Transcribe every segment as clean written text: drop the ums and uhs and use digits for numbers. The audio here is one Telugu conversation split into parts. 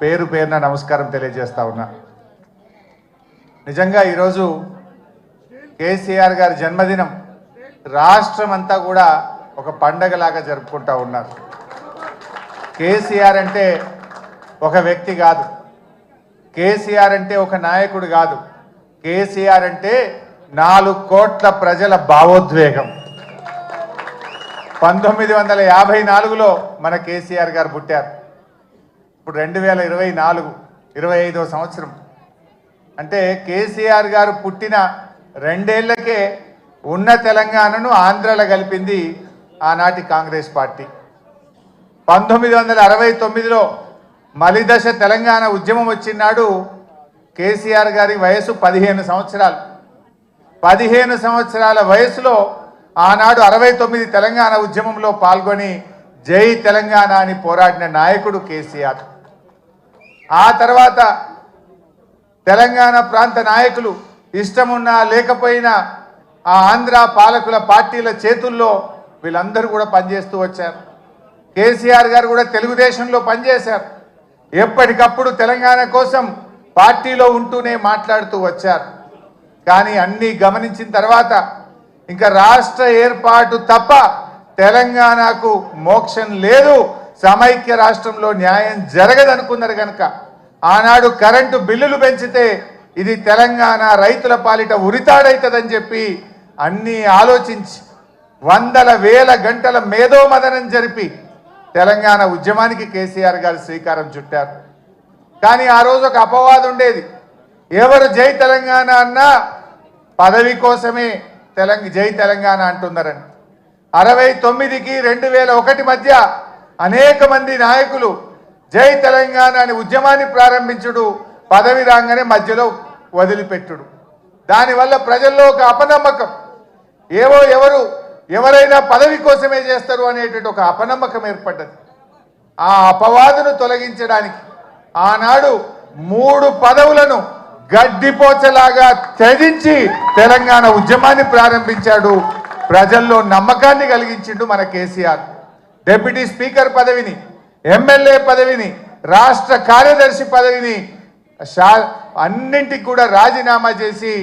పేరు పేరున నమస్కారం తెలియజేస్తా ఉన్నా. నిజంగా ఈరోజు కేసీఆర్ గారి జన్మదినం రాష్ట్రం అంతా కూడా ఒక పండగలాగా జరుపుకుంటా ఉన్నారు. కేసీఆర్ అంటే ఒక వ్యక్తి కాదు, కేసీఆర్ అంటే ఒక నాయకుడు కాదు, కేసీఆర్ అంటే 4 కోట్ల ప్రజల భావోద్వేగం. 1954లో మన కేసీఆర్ గారు పుట్టారు. ఇప్పుడు 2024 25వ సంవత్సరం. అంటే కేసీఆర్ గారు పుట్టిన 2 ఏళ్లకే ఉన్న తెలంగాణను ఆంధ్రాలో కలిపింది ఆనాటి కాంగ్రెస్ పార్టీ. 1969లో మలిదశ తెలంగాణ ఉద్యమం వచ్చినాడు కేసీఆర్ గారి వయసు 15 సంవత్సరాలు. 15 సంవత్సరాల వయసులో ఆనాడు 69 తెలంగాణ ఉద్యమంలో పాల్గొని జై తెలంగాణ అని పోరాడిన నాయకుడు కేసీఆర్. ఆ తర్వాత తెలంగాణ ప్రాంత నాయకులు ఇష్టమున్నా లేకపోయినా ఆ ఆంధ్ర పాలకుల పార్టీల చేతుల్లో వీళ్ళందరూ కూడా పనిచేస్తూ వచ్చారు. కేసీఆర్ గారు కూడా తెలుగుదేశంలో పనిచేశారు. ఎప్పటికప్పుడు తెలంగాణ కోసం పార్టీలో ఉంటూనే మాట్లాడుతూ వచ్చారు. కానీ అన్నీ గమనించిన తర్వాత ఇంకా రాష్ట్ర ఏర్పాటు తప్ప తెలంగాణకు మోక్షం లేదు, సమైక్య రాష్ట్రంలో న్యాయం జరగదనుకున్నారు కనుక ఆనాడు కరెంటు బిల్లులు పెంచితే ఇది తెలంగాణ రైతుల పాలిట ఉరితాడైతుందని చెప్పి అన్నీ ఆలోచించి వందల వేల గంటల మేధోమదనం జరిపి తెలంగాణ ఉద్యమానికి కేసీఆర్ గారు శ్రీకారం చుట్టారు. కానీ ఆ రోజు ఒక అపవాదం ఉండేది. ఎవరు జై తెలంగాణ అన్నా పదవి కోసమే జై తెలంగాణ అంటున్నారని. 69కి 2001 మధ్య అనేక మంది నాయకులు జై తెలంగాణ అని ఉద్యమాన్ని ప్రారంభించుడు, పదవి రాగానే మధ్యలో వదిలిపెట్టుడు. దానివల్ల ప్రజల్లో ఒక అపనమ్మకం, ఎవరైనా పదవి కోసమే చేస్తారు అనేటువంటి ఒక అపనమ్మకం ఏర్పడ్డది. ఆ అపవాదును తొలగించడానికి ఆనాడు 3 పదవులను గడ్డిపోచలాగా త్యజించి తెలంగాణ ఉద్యమాన్ని ప్రారంభించాడు. ప్రజల్లో నమ్మకాన్ని కలిగించిండు మన కేసీఆర్. డిప్యూటీ స్పీకర్ పదవిని, ఎమ్మెల్యే పదవిని, రాష్ట్ర కార్యదర్శి పదవిని అన్నింటికి కూడా రాజీనామా చేసి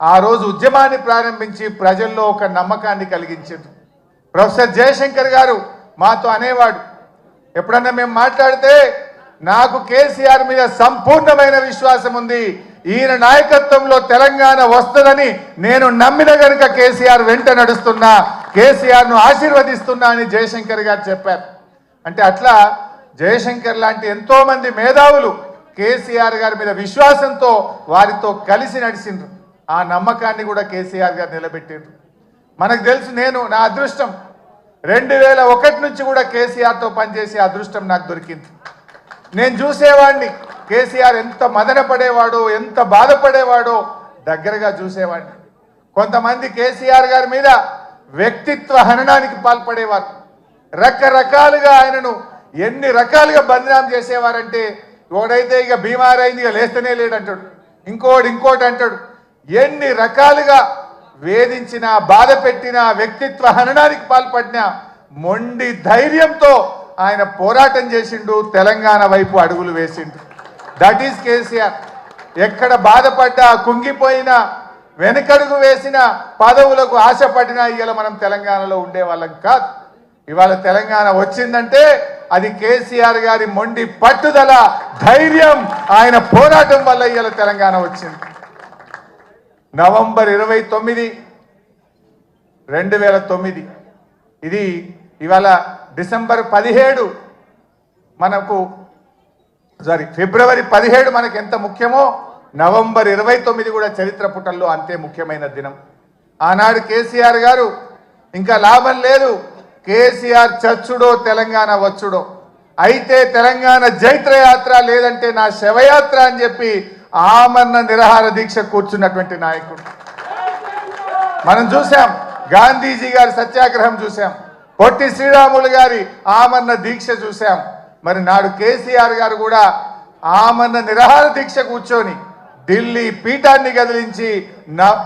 ఆ రోజు ఉద్యమాన్ని ప్రారంభించి ప్రజల్లో ఒక నమ్మకాన్ని కలిగించారు. ప్రొఫెసర్ జయశంకర్ గారు మాతో అనేవాడు, ఎప్పుడన్నా మేము మాట్లాడితే నాకు కేసీఆర్ మీద సంపూర్ణమైన విశ్వాసం ఉంది, ఈయన నాయకత్వంలో తెలంగాణ వస్తుందని నేను నమ్మిన కనుక కేసీఆర్ వెంట నడుస్తున్నా, కేసీఆర్ను ఆశీర్వదిస్తున్నా అని జయశంకర్ గారు చెప్పారు. అంటే అట్లా జయశంకర్ లాంటి ఎంతో మంది మేధావులు కేసీఆర్ గారి మీద విశ్వాసంతో వారితో కలిసి నడిచిండ్రు. ఆ నమ్మకాన్ని కూడా కేసీఆర్ గారు నిలబెట్టిండ్రు. మనకు తెలుసు, నా అదృష్టం 2001 నుంచి కూడా కేసీఆర్తో పనిచేసే అదృష్టం నాకు దొరికింది. నేను చూసేవాడిని కేసీఆర్ ఎంత మదన పడేవాడో, ఎంత బాధపడేవాడో దగ్గరగా చూసేవాడిని. కొంతమంది కేసీఆర్ గారి మీద వ్యక్తిత్వ హననానికి పాల్పడేవారు. రకరకాలుగా ఆయనను ఎన్ని రకాలుగా బదనాం చేసేవారంటే, ఒకడైతే ఇక బీమారైంది ఇక లేస్తేనే లేడంటాడు, ఇంకోటి అంటాడు. ఎన్ని రకాలుగా వేధించినా, బాధ పెట్టినా, వ్యక్తిత్వ హననానికి పాల్పడినా మొండి ధైర్యంతో ఆయన పోరాటం చేసిండు, తెలంగాణ వైపు అడుగులు వేసిండు. That is KCR. ఎక్కడ బాధపడ్డా, కుంగిపోయినా, వెనకడుగు వేసిన, పదవులకు ఆశపడినా ఇవాళ మనం తెలంగాణలో ఉండేవాళ్ళం కాదు. ఇవాళ తెలంగాణ వచ్చిందంటే అది కేసీఆర్ గారి మొండి పట్టుదల, ధైర్యం, ఆయన పోరాటం వల్ల ఇవాళ తెలంగాణ వచ్చింది. నవంబర్ 29, 2009 ఇది ఇవాళ డిసెంబర్ 17 ఫిబ్రవరి 17 మనకు ఎంత ముఖ్యమో నవంబర్ 29 కూడా చరిత్ర పుటల్లో అంతే ముఖ్యమైన దినం. ఆనాడు కేసీఆర్ గారు ఇంకా లాభం లేదు, కేసీఆర్ చచ్చుడో తెలంగాణ వచ్చుడో, అయితే తెలంగాణ జైత్రయాత్ర లేదంటే నా శవయాత్ర అని చెప్పి ఆమరణ నిరాహార దీక్ష కూర్చున్నటువంటి నాయకుడు మనం చూసాం. గాంధీజీ గారి సత్యాగ్రహం చూసాం, పొట్టి శ్రీరాములు గారి ఆమరణ దీక్ష చూసాం. మరి నాడు కేసీఆర్ గారు కూడా ఆమరణ నిరాహార దీక్ష కూర్చొని ఢిల్లీ పీఠాన్ని కదిలించి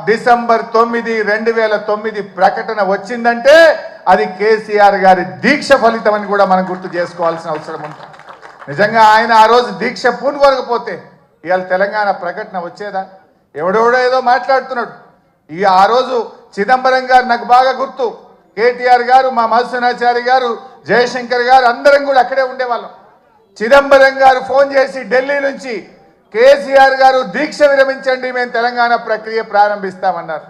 డిసెంబర్ 9, 2009 ప్రకటన వచ్చిందంటే అది కేసీఆర్ గారి దీక్ష ఫలితం అని కూడా మనం గుర్తు చేసుకోవాల్సిన అవసరం ఉంది. నిజంగా ఆయన ఆ రోజు దీక్ష పూనుకోకపోతే ఇవాళ తెలంగాణ ప్రకటన వచ్చేదా? ఎవడెవడో ఏదో మాట్లాడుతున్నాడు. ఆ రోజు చిదంబరం గారు నాకు బాగా గుర్తు, కేటీఆర్ గారు, మా మధుసూనాచారి గారు, జయశంకర్ గారు అందరం కూడా అక్కడే ఉండేవాళ్ళం. చిదంబరం గారు ఫోన్ చేసి ఢిల్లీ నుంచి కేసీఆర్ గారు దీక్ష విరమించండి, మేము తెలంగాణ ప్రక్రియ ప్రారంభిస్తామన్నారు.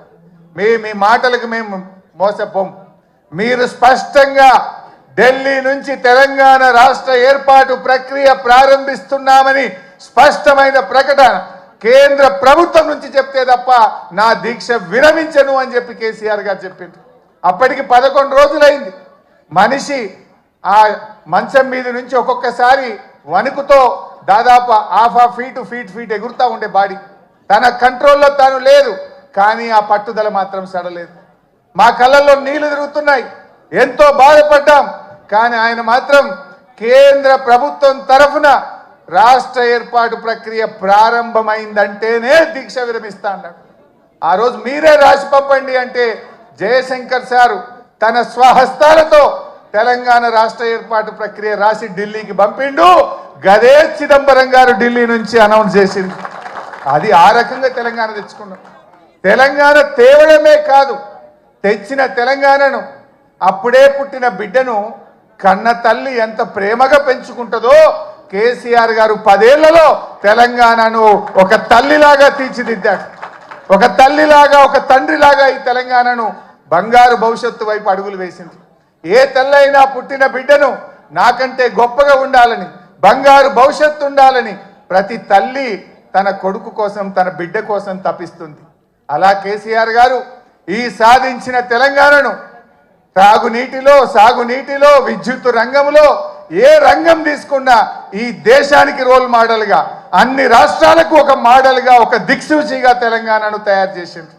మీ మాటలకు మేము మోసపోం. మీరు స్పష్టంగా ఢిల్లీ నుంచి తెలంగాణ రాష్ట్ర ఏర్పాటు ప్రక్రియ ప్రారంభిస్తున్నామని స్పష్టమైన ప్రకటన కేంద్ర ప్రభుత్వం నుంచి చెప్తే తప్ప నా దీక్ష విరమించను అని చెప్పి కేసీఆర్ గారు చెప్పింది. అప్పటికి 11 రోజులైంది. మనిషి ఆ మంచం మీద నుంచి ఒక్కొక్కసారి వణుకుతో దాదాపు ½ ఫీట్ ఎగురుతూ ఉండే బాడీ. తన కంట్రోల్లో తాను లేదు, కానీ ఆ పట్టుదల మాత్రం సడలేదు. మా కళ్ళల్లో నీళ్లు తిరుగుతున్నాయి, ఎంతో బాధపడ్డాం. కానీ ఆయన మాత్రం కేంద్ర ప్రభుత్వం తరఫున రాష్ట్ర ఏర్పాటు ప్రక్రియ ప్రారంభమైందంటేనే దీక్ష విరమిస్తా అన్నాడు. ఆ రోజు మీరే రాసి పంపండి అంటే జయశంకర్ సారు తన స్వహస్తాలతో తెలంగాణ రాష్ట్ర ఏర్పాటు ప్రక్రియ రాసి ఢిల్లీకి పంపిండు. గదే చిదంబరం గారు ఢిల్లీ నుంచి అనౌన్స్ చేసింది. అది ఆ రకంగా తెలంగాణ తెచ్చుకున్నాం. తెలంగాణ తేవడమే కాదు, తెచ్చిన తెలంగాణను, అప్పుడే పుట్టిన బిడ్డను కన్న తల్లి ఎంత ప్రేమగా పెంచుకుంటుందో కేసీఆర్ గారు 10 ఏళ్లలో తెలంగాణను ఒక తల్లిలాగా తీర్చిదిద్దాడు. ఒక తల్లిలాగా, ఒక తండ్రిలాగా ఈ తెలంగాణను బంగారు భవిష్యత్తు వైపు అడుగులు వేసింది. ఏ తల్లైనా పుట్టిన బిడ్డను నాకంటే గొప్పగా ఉండాలని, బంగారు భవిష్యత్తు ఉండాలని ప్రతి తల్లి తన కొడుకు కోసం, తన బిడ్డ కోసం తపిస్తుంది. అలా కేసీఆర్ గారు ఈ సాధించిన తెలంగాణను సాగునీటిలో, విద్యుత్ రంగంలో ఏ రంగం తీసుకున్నా ఈ దేశానికి రోల్ మోడల్గా, అన్ని రాష్ట్రాలకు ఒక మోడల్గా, ఒక దిక్సూచిగా తెలంగాణను తయారు చేసింది.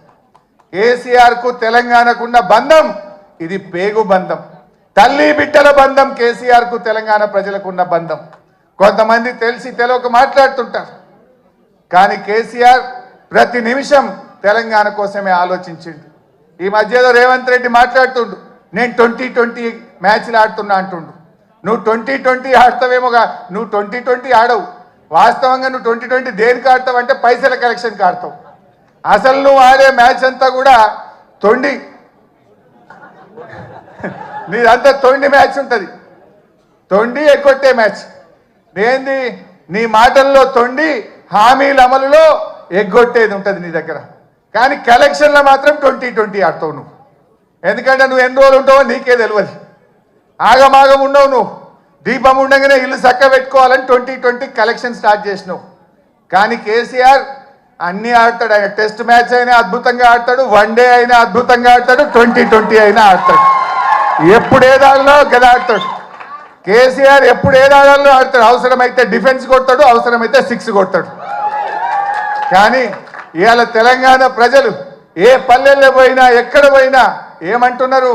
కేసీఆర్కు తెలంగాణకున్న బంధం ఇది పేగు బంధం, తల్లి బిడ్డల బంధం. కేసీఆర్కు తెలంగాణ ప్రజలకున్న బంధం. కొంతమంది తెలిసి తెలియక మాట్లాడుతుంటారు, కానీ కేసీఆర్ ప్రతి నిమిషం తెలంగాణ కోసమే ఆలోచించిండు. ఈ మధ్యలో రేవంత్ రెడ్డి మాట్లాడుతుండు, నేను 2020 మ్యాచ్లు ఆడుతున్నా అంటుండు. నువ్వు 2020 ఆడతావేమోగా, నువ్వు 2020 ఆడవు. వాస్తవంగా నువ్వు 2020 దేనికి ఆడతావు అంటే పైసల కలెక్షన్కి ఆడతావు. అసలు నువ్వు ఆడే మ్యాచ్ అంతా కూడా తొండి, నీదంతా తొండి మ్యాచ్ ఉంటుంది, తొండి ఎగ్గొట్టే మ్యాచ్. ఏంది నీ మాటల్లో తొండి, హామీల అమలులో ఎగ్గొట్టేది ఉంటుంది నీ దగ్గర. కానీ కలెక్షన్లో మాత్రం 2020 ఆడతావు నువ్వు. ఎందుకంటే నువ్వు ఎన్ని రోజులు ఉంటావో నీకే తెలియదు. ఆగమాగం ఉండవు నువ్వు. దీపం ఉండగానే ఇల్లు చక్క పెట్టుకోవాలని 2020 కలెక్షన్ స్టార్ట్ చేసినావు. కానీ కేసీఆర్ అన్నీ ఆడతాడు. ఆయన టెస్ట్ మ్యాచ్ అయినా అద్భుతంగా ఆడతాడు, వన్డే అయినా అద్భుతంగా ఆడతాడు, 2020 అయినా ఆడతాడు. ఎప్పుడు ఏదాల్లో గదా ఆడతాడు కేసీఆర్. ఎప్పుడు ఏదాల్లో ఆడతాడు. అవసరమైతే డిఫెన్స్ కొడతాడు, అవసరమైతే 6 కొడతాడు. కానీ ఇవాళ తెలంగాణ ప్రజలు ఏ పల్లెల్లో పోయినా, ఎక్కడ పోయినా ఏమంటున్నారు?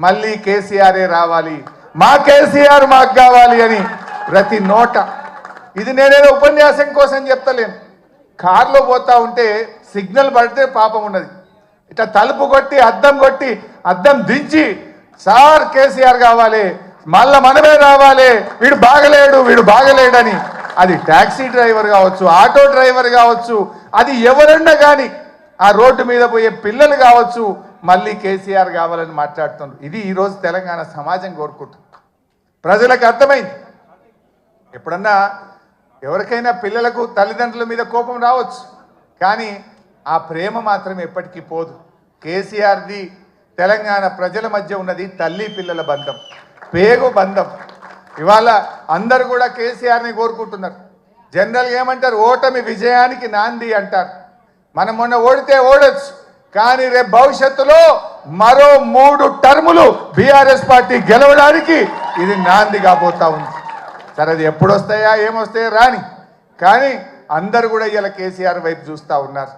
మళ్ళీ కేసీఆరే రావాలి, మా కేసీఆర్ మాకు కావాలి అని ప్రతి నోట. ఇది నేనేదో ఉపన్యాసం కోసం చెప్తలేను. కారులో పోతా ఉంటే సిగ్నల్ పడితే పాపం ఉన్నది, ఇట్లా తలుపు కొట్టి అద్దం దించి సార్ కేసీఆర్ కావాలి, మళ్ళా మనమే రావాలి, వీడు బాగలేడని. అది ట్యాక్సీ డ్రైవర్ కావచ్చు, ఆటో డ్రైవర్ కావచ్చు, అది ఎవరన్నా కానీ, ఆ రోడ్డు మీద పోయే పిల్లలు కావచ్చు, మళ్ళీ కేసీఆర్ కావాలని మాట్లాడుతున్నారు. ఇది ఈరోజు తెలంగాణ సమాజం కోరుకుంటుంది. ప్రజలకు అర్థమైంది. ఎప్పుడన్నా ఎవరికైనా పిల్లలకు తల్లిదండ్రుల మీద కోపం రావచ్చు, కానీ ఆ ప్రేమ మాత్రం ఎప్పటికీ పోదు. కేసీఆర్ది తెలంగాణ ప్రజల మధ్య ఉన్నది తల్లి పిల్లల బంధం, పేగు బంధం. ఇవాళ అందరూ కూడా కేసీఆర్ని కోరుకుంటున్నారు. జనరల్గా ఏమంటారు? ఓటమి విజయానికి నాంది అంటారు. మనం మొన్న ఓడితే ఓడొచ్చు, కానీ రేపు భవిష్యత్తులో మరో 3 టర్ములు బీఆర్ఎస్ పార్టీ గెలవడానికి ఇది నాంది కాబోతా ఉంది. సరే అది ఎప్పుడు వస్తాయా, ఏమొస్తాయా రాని, కానీ అందరూ కూడా ఇలా కేసీఆర్ వైపు చూస్తూ ఉన్నారు.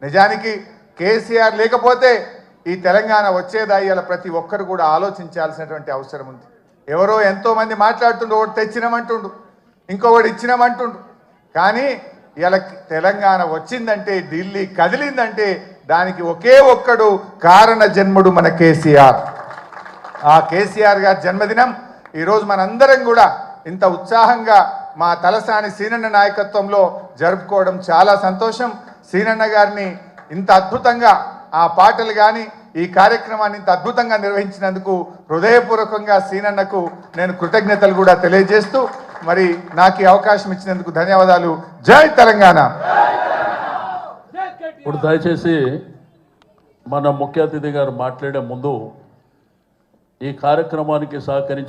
నిజానికి కేసీఆర్ లేకపోతే ఈ తెలంగాణ వచ్చేదా? ఇలా ప్రతి ఒక్కరు కూడా ఆలోచించాల్సినటువంటి అవసరం ఉంది. ఎవరో ఎంతోమంది మాట్లాడుతుండు, ఒకటి తెచ్చినామంటుండు, ఇంకొకటి ఇచ్చినామంటుండు. కానీ ఇలా తెలంగాణ వచ్చిందంటే, ఢిల్లీ కదిలిందంటే దానికి ఒకే ఒక్కడు కారణ జన్ముడు మన కేసీఆర్. ఆ కేసీఆర్ గారి జన్మదినం ఈరోజు మనందరం కూడా ఇంత ఉత్సాహంగా మా తలసాని సీనన్న నాయకత్వంలో జరుపుకోవడం చాలా సంతోషం. సీనన్న గారిని ఇంత అద్భుతంగా ఆ పాటలు కానీ ఈ కార్యక్రమాన్ని ఇంత అద్భుతంగా నిర్వహించినందుకు హృదయపూర్వకంగా సీనన్నకు నేను కృతజ్ఞతలు కూడా తెలియజేస్తూ మరి నాకు ఈ అవకాశం ఇచ్చినందుకు ధన్యవాదాలు. జై తెలంగాణ. ఇప్పుడు దయచేసి మన ముఖ్య అతిథి గారు మాట్లాడే ముందు ఈ కార్యక్రమానికి సహకరించి